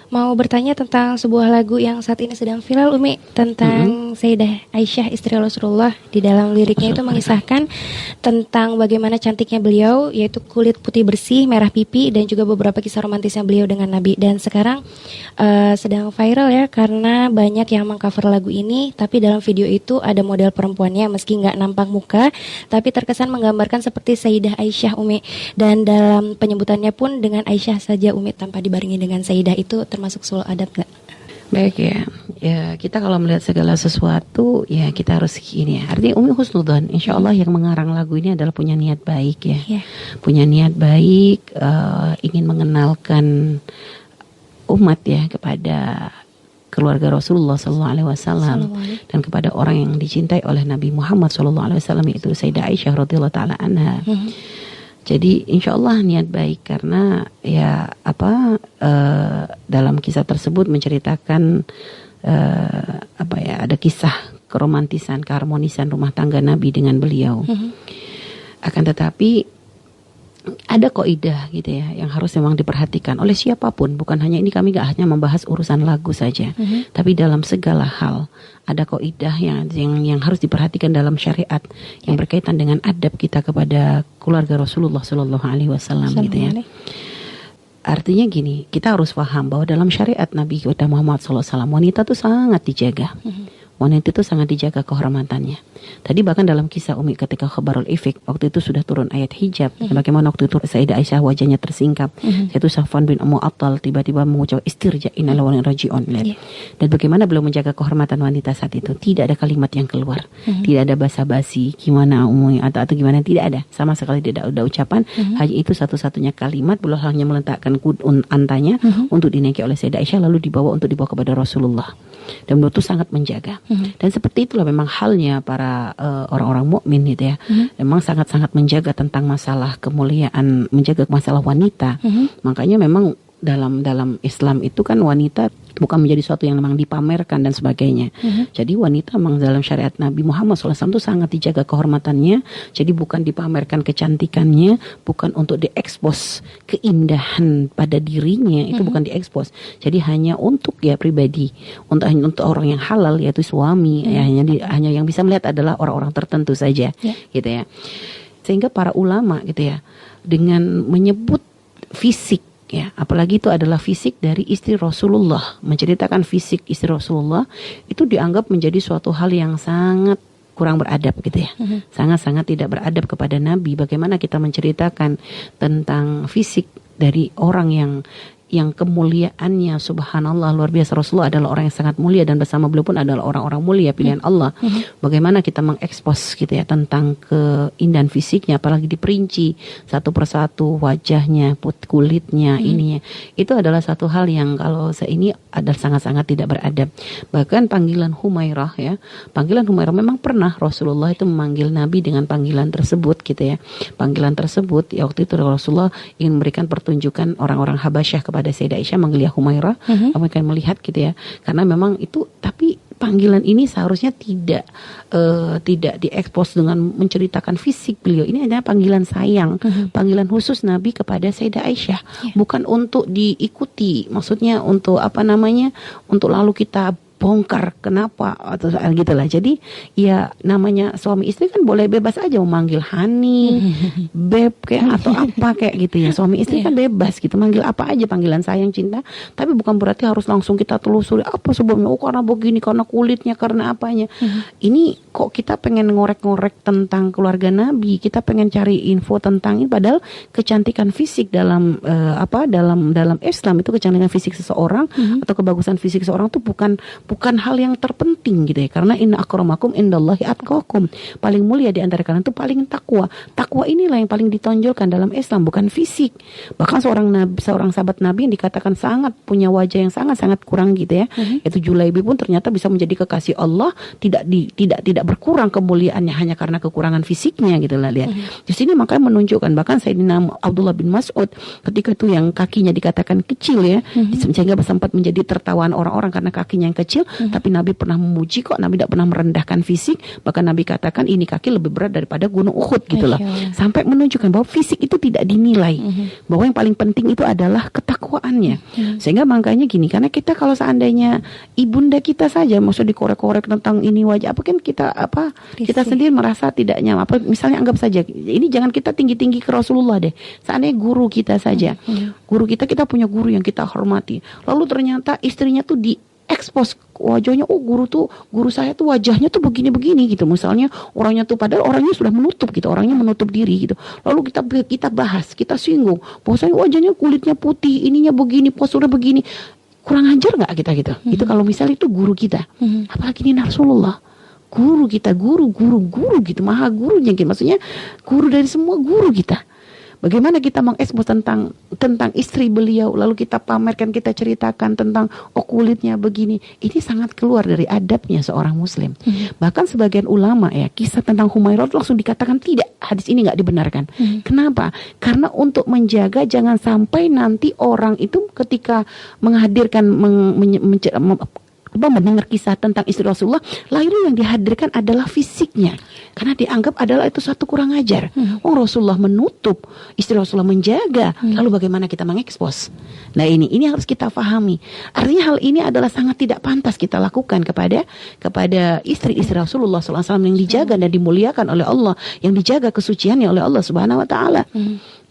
mau bertanya tentang sebuah lagu yang saat ini sedang viral, Umi, tentang Sayyidah Aisyah istri Rasulullah. Di dalam liriknya itu mengisahkan tentang bagaimana cantiknya beliau, yaitu kulit putih bersih, merah pipi, dan juga beberapa kisah romantisnya beliau dengan Nabi. Dan sekarang sedang viral ya, karena banyak yang mengcover lagu ini, tapi dalam video itu ada model perempuannya, meski nggak nampak muka, tapi terkesan menggambarkan seperti Sayyidah Aisyah, Umi. Dan dalam penyebutannya pun dengan Aisyah saja, Umi, tanpa dibarengi dengan Sayyidah. Itu termasuk sulh adab nggak? Baik ya, kita kalau melihat segala sesuatu ya kita harus ini ya. Artinya Umi husnudzon, insya Allah yang mengarang lagu ini adalah punya niat baik ya. Punya niat baik, ingin mengenalkan umat ya kepada keluarga Rasulullah SAW dan kepada orang yang dicintai oleh Nabi Muhammad SAW, yaitu Sayyidah Aisyah radhiyallahu taala anha. Jadi insya Allah niat baik, karena ya dalam kisah tersebut menceritakan ada kisah keromantisan, keharmonisan rumah tangga Nabi dengan beliau. Akan tetapi ada kaidah gitu ya yang harus memang diperhatikan oleh siapapun, bukan hanya ini, kami gak hanya membahas urusan lagu saja, tapi dalam segala hal ada kaidah yang harus diperhatikan dalam syariat yang berkaitan dengan adab kita kepada keluarga Rasulullah Shallallahu Alaihi Wasallam gitu ya. Artinya gini, kita harus paham bahwa dalam syariat Nabi kita Muhammad SAW wanita itu sangat dijaga. Wanita itu sangat dijaga kehormatannya. Tadi bahkan dalam kisah Umi ketika khabarul ifk, waktu itu sudah turun ayat hijab. Bagaimana waktu itu Sayyidah Aisyah wajahnya tersingkap. Yaitu Safwan bin Mu'attal tiba-tiba mengucap istirja'in ala wa raji'un. Dan bagaimana beliau menjaga kehormatan wanita saat itu. Tidak ada kalimat yang keluar. Tidak ada basa-basi gimana umumnya atau gimana, tidak ada. Sama sekali tidak ada ucapan. Hanya itu satu-satunya kalimat. Beliau hanya meletakkan antanya untuk dinaiki oleh Sayyidah Aisyah, lalu dibawa kepada Rasulullah. Dan beliau itu sangat menjaga. Dan seperti itulah memang halnya para orang-orang mukmin gitu ya. Memang sangat-sangat menjaga tentang masalah kemuliaan, menjaga masalah wanita. Makanya memang dalam Islam itu kan wanita bukan menjadi sesuatu yang memang dipamerkan dan sebagainya. Jadi wanita memang dalam syariat Nabi Muhammad SAW itu sangat dijaga kehormatannya. Jadi bukan dipamerkan kecantikannya, bukan untuk diekspos keindahan pada dirinya, itu bukan diekspos. Jadi hanya untuk ya pribadi, hanya untuk orang yang halal, yaitu suami. Ya, hanya yang bisa melihat adalah orang-orang tertentu saja, gitu ya. Sehingga para ulama gitu ya, dengan menyebut fisik, ya, apalagi itu adalah fisik dari istri Rasulullah, menceritakan fisik istri Rasulullah, itu dianggap menjadi suatu hal yang sangat kurang beradab gitu ya. Sangat-sangat tidak beradab kepada Nabi. Bagaimana kita menceritakan tentang fisik dari orang yang kemuliaannya subhanallah luar biasa. Rasulullah adalah orang yang sangat mulia dan bersama beliau pun adalah orang-orang mulia pilihan Allah. Bagaimana kita mengekspos gitu ya tentang keindahan fisiknya, apalagi diperinci satu persatu wajahnya, kulitnya, ininya. Itu adalah satu hal yang kalau ini adalah sangat-sangat tidak beradab. Bahkan panggilan Humairah ya, panggilan Humairah memang pernah Rasulullah itu memanggil Nabi dengan panggilan tersebut gitu ya. Panggilan tersebut ya, waktu itu Rasulullah ingin memberikan pertunjukan orang-orang Habasyah kepada Sayyidah Aisyah, manggil ya Humairah, mereka melihat gitu ya, karena memang itu, tapi panggilan ini seharusnya tidak diekspos dengan menceritakan fisik beliau. Ini adalah panggilan sayang, panggilan khusus Nabi kepada Sayyidah Aisyah, bukan untuk diikuti, maksudnya untuk untuk lalu kita bongkar kenapa atau gitulah. Jadi ya namanya suami istri kan boleh bebas aja memanggil honey, beb kayak atau apa kayak gitu ya. Suami istri kan bebas gitu manggil apa aja, panggilan sayang, cinta, tapi bukan berarti harus langsung kita telusuri apa sebabnya, karena begini, karena kulitnya, karena apanya. Ini kok kita pengen ngorek-ngorek tentang keluarga Nabi, kita pengen cari info tentang ini, padahal kecantikan fisik dalam dalam Islam itu, kecantikan fisik seseorang atau kebagusan fisik seseorang itu bukan hal yang terpenting gitu ya, karena inna akramakum indallahi atqakum, paling mulia di antara kalian itu paling takwa. Takwa inilah yang paling ditonjolkan dalam Islam, bukan fisik. Bahkan seorang sahabat Nabi yang dikatakan sangat punya wajah yang sangat-sangat kurang gitu ya, yaitu Julaibi pun ternyata bisa menjadi kekasih Allah, tidak berkurang kemuliaannya hanya karena kekurangan fisiknya gitu lah, lihat. Di sini makanya menunjukkan, bahkan Sayyidina Abdullah bin Mas'ud ketika itu yang kakinya dikatakan kecil ya, sehingga sempat menjadi tertawaan orang-orang karena kakinya yang kecil. kecil, tapi Nabi pernah memuji kok. Nabi tidak pernah merendahkan fisik. Bahkan Nabi katakan ini kaki lebih berat daripada gunung Uhud gitu loh. Sampai menunjukkan bahwa fisik itu tidak dinilai. Bahwa yang paling penting itu adalah ketakwaannya. Sehingga makanya gini, karena kita kalau seandainya ibunda kita saja maksud dikorek-korek tentang ini wajah apa kan kita kita sendiri merasa tidak nyaman. Apa misalnya anggap saja ini jangan kita tinggi-tinggi ke Rasulullah deh. Seandainya guru kita saja. Guru kita punya guru yang kita hormati. Lalu ternyata istrinya tuh diekspos wajahnya, guru saya tuh wajahnya tuh begini-begini gitu. Misalnya orangnya tuh padahal orangnya sudah menutup gitu, orangnya menutup diri gitu. Lalu kita bahas, kita singgung, bahwasanya wajahnya kulitnya putih, ininya begini, posturnya begini. Kurang ajar nggak kita gitu? Itu kalau misalnya itu guru kita. Apalagi ini Rasulullah. Guru kita, guru gitu, maha gurunya gitu. Maksudnya guru dari semua guru kita. Bagaimana kita mengekspos tentang istri beliau, lalu kita pamerkan, kita ceritakan tentang kulitnya begini. Ini sangat keluar dari adabnya seorang muslim. Bahkan sebagian ulama ya, kisah tentang Humairah langsung dikatakan tidak, hadis ini nggak dibenarkan. Kenapa? Karena untuk menjaga jangan sampai nanti orang itu ketika menghadirkan mendengar kisah tentang istri Rasulullah, lalu yang dihadirkan adalah fisiknya, karena dianggap adalah itu satu kurang ajar. Rasulullah menutup, istri Rasulullah menjaga, lalu bagaimana kita mengekspos? Nah ini harus kita pahami. Artinya hal ini adalah sangat tidak pantas kita lakukan kepada istri-istri Rasulullah SAW yang dijaga dan dimuliakan oleh Allah, yang dijaga kesuciannya oleh Allah Subhanahu Wa Taala,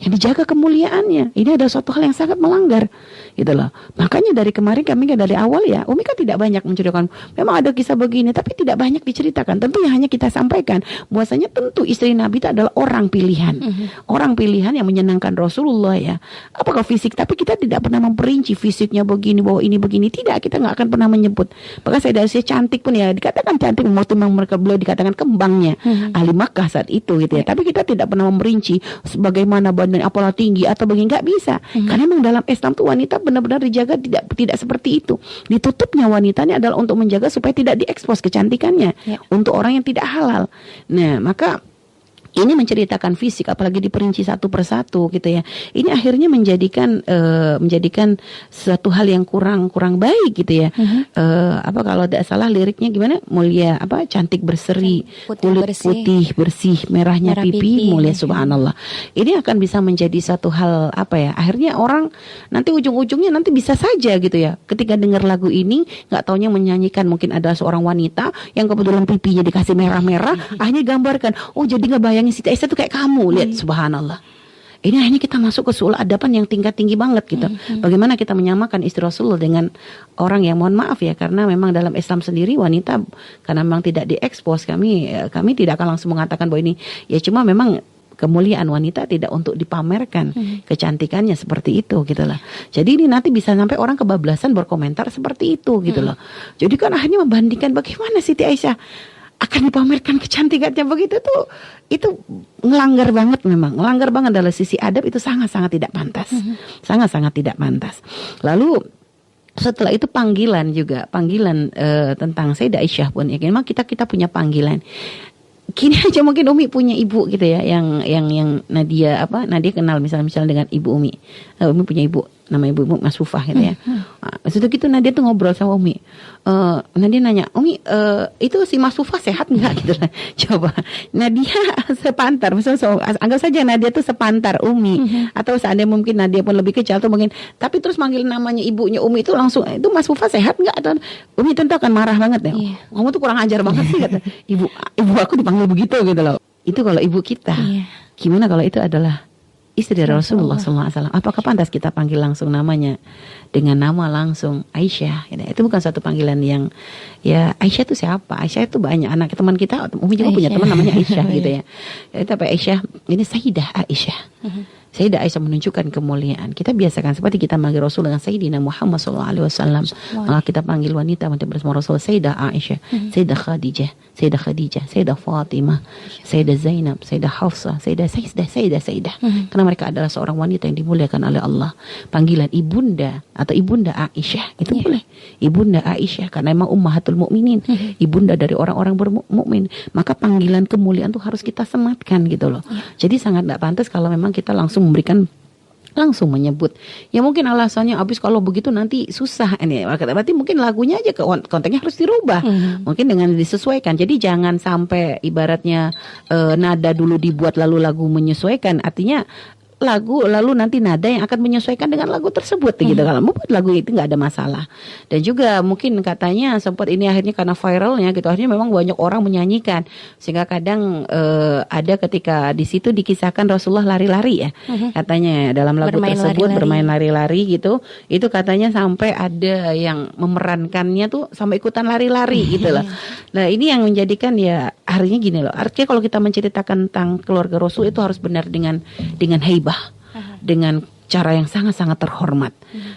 yang dijaga kemuliaannya. Ini adalah suatu hal yang sangat melanggar, gitu loh. Makanya dari kemarin kami dari awal ya, Umi kan tidak banyak menceritakan. Memang ada kisah begini, tapi tidak banyak diceritakan. Tentu yang hanya kita sampaikan, bahwasanya tentu istri Nabi itu adalah orang pilihan, orang pilihan yang menyenangkan Rasulullah ya. Apakah fisik? Tapi kita tidak pernah memperinci fisiknya begini, bahwa ini begini. Tidak, kita nggak akan pernah menyebut. Bahkan saya dari cantik pun ya dikatakan cantik, waktu mereka beliau dikatakan kembangnya ahli Makkah saat itu gitu ya. Tapi kita tidak pernah memperinci sebagaimana badan apalah tinggi atau begini, nggak bisa. Karena memang dalam Islam tuh wanita benar-benar dijaga tidak seperti itu. Ditutupnya wanitanya adalah untuk menjaga supaya tidak diekspos kecantikannya untuk orang yang tidak halal. Nah, maka ini menceritakan fisik, apalagi diperinci satu persatu gitu ya. Ini akhirnya menjadikan suatu hal yang kurang baik gitu ya. Kalau tidak salah liriknya gimana? Mulia cantik berseri, kulit putih bersih, merah pipi, mulia subhanallah. Ini akan bisa menjadi satu hal akhirnya orang nanti ujung-ujungnya nanti bisa saja gitu ya. Ketika dengar lagu ini nggak taunya menyanyikan mungkin ada seorang wanita yang kebetulan pipinya dikasih merah-merah, akhirnya gambarkan, jadi ngebayang Siti Aisyah tuh kayak kamu, lihat subhanallah. Ini akhirnya kita masuk ke sul adaban yang tingkat tinggi banget gitu. Bagaimana kita menyamakan istri Rasulullah dengan orang yang mohon maaf ya, karena memang dalam Islam sendiri wanita karena memang tidak diekspos, kami tidak akan langsung mengatakan bahwa ini ya cuma memang kemuliaan wanita tidak untuk dipamerkan kecantikannya seperti itu gitu loh. Jadi ini nanti bisa sampai orang kebablasan berkomentar seperti itu gitu loh. Jadi kan akhirnya membandingkan bagaimana Siti Aisyah akan dipamerkan kecantikannya begitu tuh, itu ngelanggar banget, memang ngelanggar banget dalam sisi adab, itu sangat-sangat tidak pantas, sangat-sangat tidak pantas. Lalu setelah itu panggilan tentang Sayyidah Aisyah pun ya, memang kita punya panggilan. Gini aja mungkin Umi punya ibu gitu ya, yang Nadia kenal misalnya dengan ibu Umi. Umi punya ibu, nama ibu Masufah gitu ya. Setelah itu Nadia tuh ngobrol sama Umi. Nadia nanya, Umi itu si Masufah sehat nggak gitu lah. Coba Nadia sepantar, misalnya anggap saja Nadia tuh sepantar Umi, atau seandainya mungkin Nadia pun lebih kecil tuh mungkin, tapi terus manggil namanya ibunya Umi itu langsung, itu Masufah sehat nggak? Atau Umi tentu akan marah banget ya. Kamu tuh kurang ajar banget sih kata ibu aku dipanggil begitu gitu loh. Itu kalau ibu kita. Gimana kalau itu adalah istri dari Rasulullah SAW? Apakah pantas kita panggil langsung namanya dengan nama langsung Aisyah? Itu bukan satu panggilan yang ya Aisyah itu siapa? Aisyah itu banyak anak teman kita. Umi juga punya teman namanya Aisyah gitu ya. Tapi Aisyah ini Sayyidah Aisyah. Sayyidah Aisyah menunjukkan kemuliaan. Kita biasakan seperti kita manggil Rasul dengan Sayyidina Muhammad SAW. Maka kita panggil wanita bersama Rasul Sayyidah Aisyah, Sayyidah Khadijah, Sayyidah Fatimah, Sayyidah Zainab, Sayyidah Hafsah, Sayyidah. Karena mereka adalah seorang wanita yang dimuliakan oleh Allah. Panggilan ibunda atau ibunda Aisyah itu boleh. Ibunda Aisyah karena memang ummahatul mukminin, ibunda dari orang-orang bermukmin. Maka panggilan kemuliaan itu harus kita sematkan gitu loh. Jadi sangat tidak pantas kalau memang kita langsung memberikan langsung menyebut. Ya mungkin alasannya habis kalau begitu nanti susah ini. Berarti mungkin lagunya aja kontennya harus dirubah. Mungkin dengan disesuaikan. Jadi jangan sampai ibaratnya nada dulu dibuat lalu lagu menyesuaikan. Artinya lagu lalu nanti nada yang akan menyesuaikan dengan lagu tersebut gitu. Kalau membuat lagu itu nggak ada masalah. Dan juga mungkin katanya sempat ini akhirnya karena viralnya gitu, akhirnya memang banyak orang menyanyikan sehingga kadang ada ketika di situ dikisahkan Rasulullah lari-lari ya katanya dalam lagu tersebut bermain lari-lari gitu. Itu katanya sampai ada yang memerankannya tuh sampai ikutan lari-lari gitu loh. Nah ini yang menjadikan ya akhirnya gini loh. Artinya kalau kita menceritakan tentang keluarga Rasul itu harus benar dengan haibah, dengan cara yang sangat-sangat terhormat.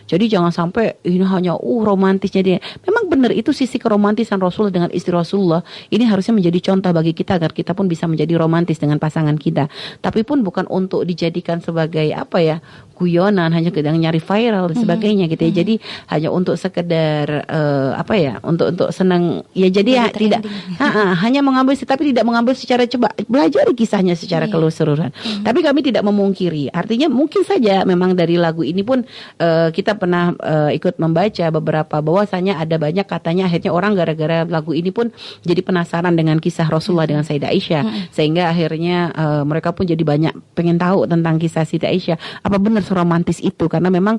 Jadi jangan sampai ini hanya romantisnya dia. Memang benar itu sisi keromantisan Rasul dengan istri Rasulullah. Ini harusnya menjadi contoh bagi kita agar kita pun bisa menjadi romantis dengan pasangan kita. Tapi pun bukan untuk dijadikan sebagai apa ya, guyonan, hanya kadang nyari viral dan sebagainya gitu ya. Jadi hanya untuk sekedar apa ya, untuk senang ya, jadi ya, tidak hanya mengambil tapi tidak mengambil secara coba belajar kisahnya secara keseluruhan. Tapi kami tidak memungkiri. Artinya mungkin saja memang dari lagu ini pun kita pernah ikut membaca beberapa bahwasanya ada banyak katanya akhirnya orang gara-gara lagu ini pun jadi penasaran dengan kisah Rasulullah dengan Sayyidah Aisyah sehingga akhirnya mereka pun jadi banyak pengen tahu tentang kisah Sayyidah Aisyah. Apa benar seromantis itu? Karena memang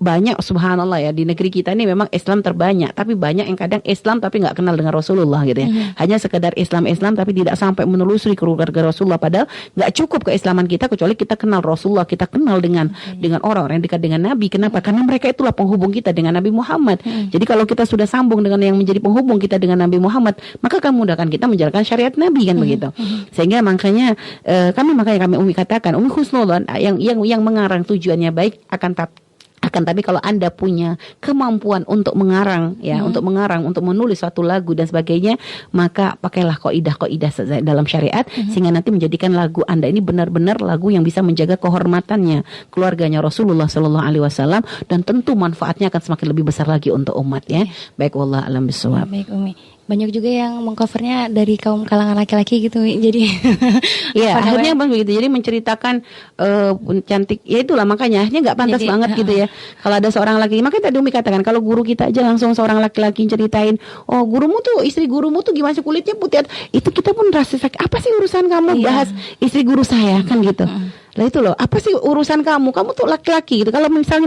banyak subhanallah ya di negeri kita ini memang Islam terbanyak, tapi banyak yang kadang Islam tapi nggak kenal dengan Rasulullah gitu ya. Hanya sekedar Islam tapi tidak sampai menelusuri keluarga Rasulullah, padahal nggak cukup keislaman kita kecuali kita kenal Rasulullah, kita kenal dengan orang-orang yang dekat dengan Nabi. Kenapa? Karena mereka itulah penghubung kita dengan Nabi Muhammad. Jadi kalau kita sudah sambung dengan yang menjadi penghubung kita dengan Nabi Muhammad, maka akan mudahkan kita menjalankan syariat Nabi kan begitu. Sehingga makanya kami Umi katakan Umi husnudzon yang mengarang tujuannya baik tapi kalau Anda punya kemampuan untuk mengarang ya, untuk menulis suatu lagu dan sebagainya, maka pakailah kaidah-kaidah dalam syariat sehingga nanti menjadikan lagu Anda ini benar-benar lagu yang bisa menjaga kehormatannya keluarganya Rasulullah sallallahu alaihi wasallam, dan tentu manfaatnya akan semakin lebih besar lagi untuk umat ya. Baik, wallah alam bisawab. Baik Umi. Banyak juga yang mengcovernya dari kaum kalangan laki-laki gitu, jadi ya akhirnya bang begitu. Jadi menceritakan cantik, ya itulah makanya akhirnya nggak pantas banget gitu ya. Kalau ada seorang laki, makanya tadi Umi katakan kalau guru kita aja langsung seorang laki-laki ceritain, oh gurumu tuh, istri gurumu tuh gimana sih kulitnya putih, itu kita pun rasa sakit. Apa sih urusan kamu bahas istri guru saya kan gitu. Lah itu loh, apa sih urusan kamu? Kamu tuh laki-laki gitu. Kalau misalnya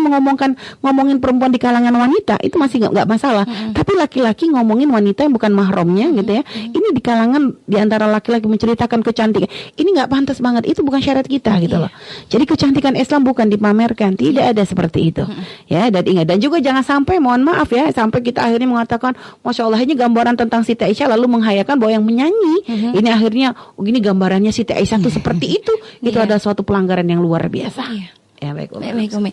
ngomongin perempuan di kalangan wanita itu masih nggak masalah. Tapi laki-laki ngomongin wanita yang bukan mahramnya gitu ya. Ini di kalangan di antara laki-laki menceritakan kecantikan. Ini nggak pantas banget. Itu bukan syariat kita gitu loh. Jadi kecantikan Islam bukan dipamerkan. Tidak ada seperti itu. Ya, dan ingat, dan juga jangan sampai, mohon maaf ya, sampai kita akhirnya mengatakan Masya Allah ini gambaran tentang Siti Aisyah lalu menghayakan bahwa yang menyanyi ini akhirnya ini gambarannya Siti Aisyah itu seperti itu. Itu adalah suatu pelanggaran yang luar biasa. Ya baik Umi.